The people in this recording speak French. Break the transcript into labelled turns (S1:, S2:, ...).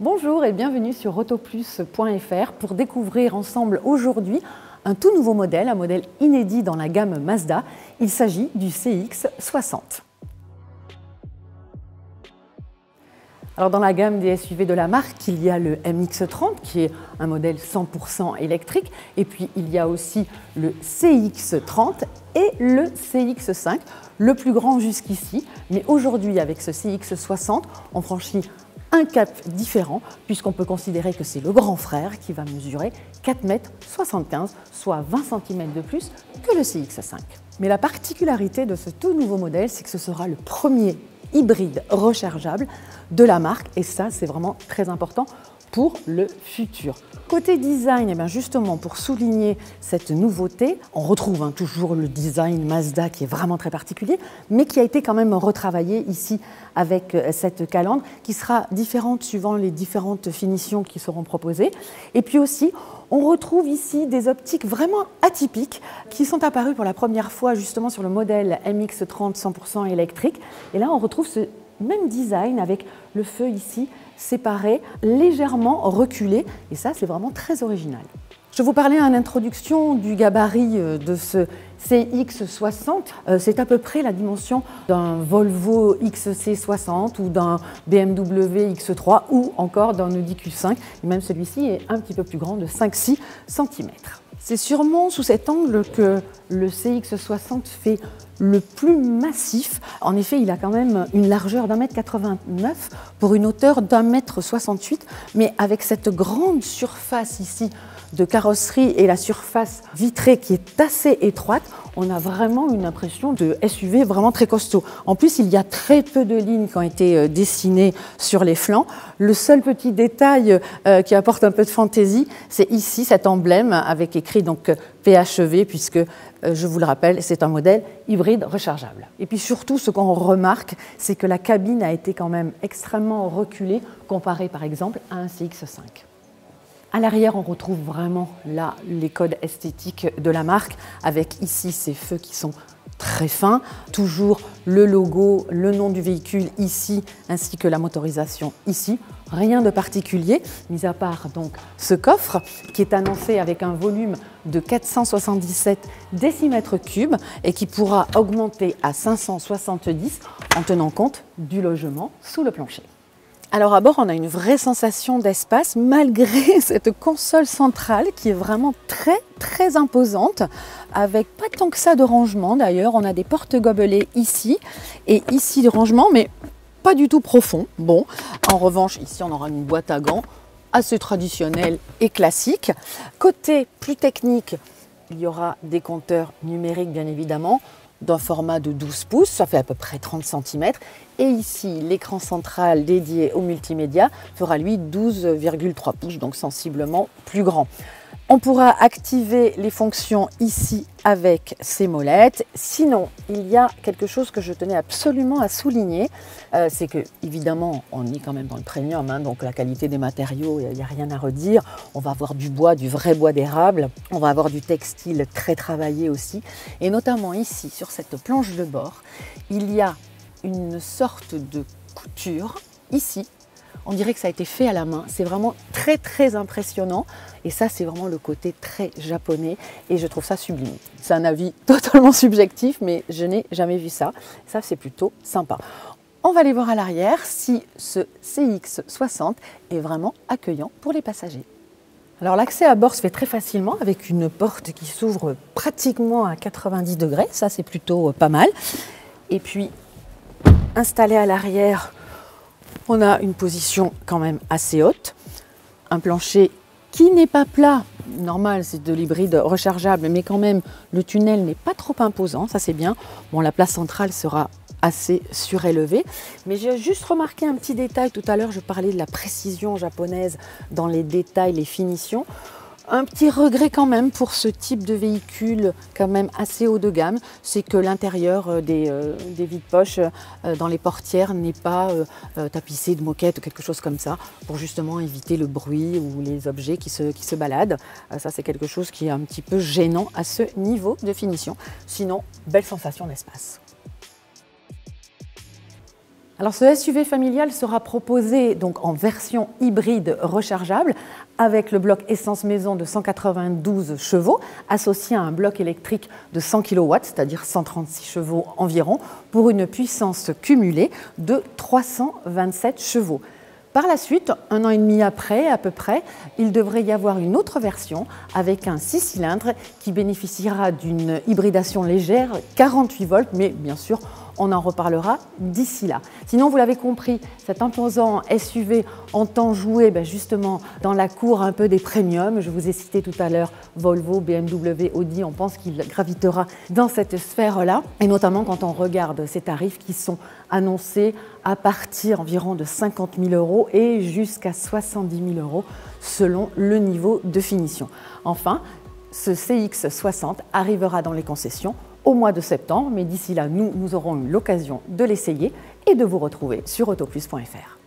S1: Bonjour et bienvenue sur autoplus.fr pour découvrir ensemble aujourd'hui un tout nouveau modèle, un modèle inédit dans la gamme Mazda. Il s'agit du CX-60. Alors dans la gamme des SUV de la marque, il y a le MX-30 qui est un modèle 100% électrique et puis il y a aussi le CX-30 et le CX-5, le plus grand jusqu'ici. Mais aujourd'hui avec ce CX-60, on franchit un cap différent puisqu'on peut considérer que c'est le grand frère qui va mesurer 4,75 m, soit 20 cm de plus que le CX-5. Mais la particularité de ce tout nouveau modèle, c'est que ce sera le premier hybride rechargeable de la marque et ça c'est vraiment très important pour le futur. Côté design, eh bien justement pour souligner cette nouveauté, on retrouve toujours le design Mazda qui est vraiment très particulier, mais qui a été quand même retravaillé ici avec cette calandre qui sera différente suivant les différentes finitions qui seront proposées. Et puis aussi, on retrouve ici des optiques vraiment atypiques qui sont apparues pour la première fois justement sur le modèle MX-30 100% électrique. Et là, on retrouve ce même design avec le feu ici séparé, légèrement reculé. Et ça, c'est vraiment très original. Je vous parlais en introduction du gabarit de ce CX-60. C'est à peu près la dimension d'un Volvo XC60 ou d'un BMW X3 ou encore d'un Audi Q5. Et même celui-ci est un petit peu plus grand de 5-6 cm. C'est sûrement sous cet angle que le CX-60 fait le plus massif. En effet, il a quand même une largeur d'1,89 m pour une hauteur d'1,68 m, mais avec cette grande surface ici de carrosserie et la surface vitrée qui est assez étroite, on a vraiment une impression de SUV vraiment très costaud. En plus, il y a très peu de lignes qui ont été dessinées sur les flancs. Le seul petit détail qui apporte un peu de fantaisie, c'est ici cet emblème avec écrit donc PHEV, puisque je vous le rappelle, c'est un modèle hybride rechargeable. Et puis surtout, ce qu'on remarque, c'est que la cabine a été quand même extrêmement reculée comparée par exemple à un CX-5. À l'arrière, on retrouve vraiment là les codes esthétiques de la marque avec ici ces feux qui sont très fins, toujours le logo, le nom du véhicule ici ainsi que la motorisation ici. Rien de particulier, mis à part donc ce coffre qui est annoncé avec un volume de 477 décimètres cubes et qui pourra augmenter à 570 en tenant compte du logement sous le plancher. Alors à bord, on a une vraie sensation d'espace malgré cette console centrale qui est vraiment très imposante avec pas tant que ça de rangement. D'ailleurs, on a des portes gobelets ici et ici de rangement, mais pas du tout profond. Bon, en revanche, ici, on aura une boîte à gants assez traditionnelle et classique. Côté plus technique, il y aura des compteurs numériques, bien évidemment, d'un format de 12 pouces, ça fait à peu près 30 cm. Et ici, l'écran central dédié au multimédia fera lui 12,3 pouces, donc sensiblement plus grand. On pourra activer les fonctions ici avec ces molettes. Sinon, il y a quelque chose que je tenais absolument à souligner, c'est que évidemment, on est quand même dans le premium, donc la qualité des matériaux, il n'y a rien à redire. On va avoir du bois, du vrai bois d'érable. On va avoir du textile très travaillé aussi. Et notamment ici, sur cette planche de bord, il y a une sorte de couture ici. On dirait que ça a été fait à la main. C'est vraiment très impressionnant. Et ça, c'est vraiment le côté très japonais. Et je trouve ça sublime. C'est un avis totalement subjectif, mais je n'ai jamais vu ça. Ça, c'est plutôt sympa. On va aller voir à l'arrière si ce CX-60 est vraiment accueillant pour les passagers. Alors l'accès à bord se fait très facilement avec une porte qui s'ouvre pratiquement à 90 degrés. Ça, c'est plutôt pas mal. Et puis, installé à l'arrière, on a une position quand même assez haute, un plancher qui n'est pas plat, normal c'est de l'hybride rechargeable, mais quand même le tunnel n'est pas trop imposant, ça c'est bien. Bon, la place centrale sera assez surélevée, mais j'ai juste remarqué un petit détail tout à l'heure, je parlais de la précision japonaise dans les détails, les finitions. Un petit regret quand même pour ce type de véhicule quand même assez haut de gamme, c'est que l'intérieur des vides-poches dans les portières n'est pas tapissé de moquettes ou quelque chose comme ça, pour justement éviter le bruit ou les objets qui se baladent. Ça c'est quelque chose qui est un petit peu gênant à ce niveau de finition. Sinon, belle sensation d'espace. Alors ce SUV familial sera proposé donc en version hybride rechargeable avec le bloc essence maison de 192 chevaux associé à un bloc électrique de 100 kW, c'est-à-dire 136 chevaux environ, pour une puissance cumulée de 327 chevaux. Par la suite, 1 an et demi après à peu près, il devrait y avoir une autre version avec un 6 cylindres qui bénéficiera d'une hybridation légère, 48 volts, mais bien sûr, on en reparlera d'ici là. Sinon, vous l'avez compris, cet imposant SUV entend jouer justement dans la cour un peu des premiums. Je vous ai cité tout à l'heure Volvo, BMW, Audi. On pense qu'il gravitera dans cette sphère-là. Et notamment quand on regarde ces tarifs qui sont annoncés à partir environ de 50 000 € et jusqu'à 70 000 € selon le niveau de finition. Enfin, ce CX-60 arrivera dans les concessions au mois de septembre, mais d'ici là, nous aurons eu l'occasion de l'essayer et de vous retrouver sur autoplus.fr.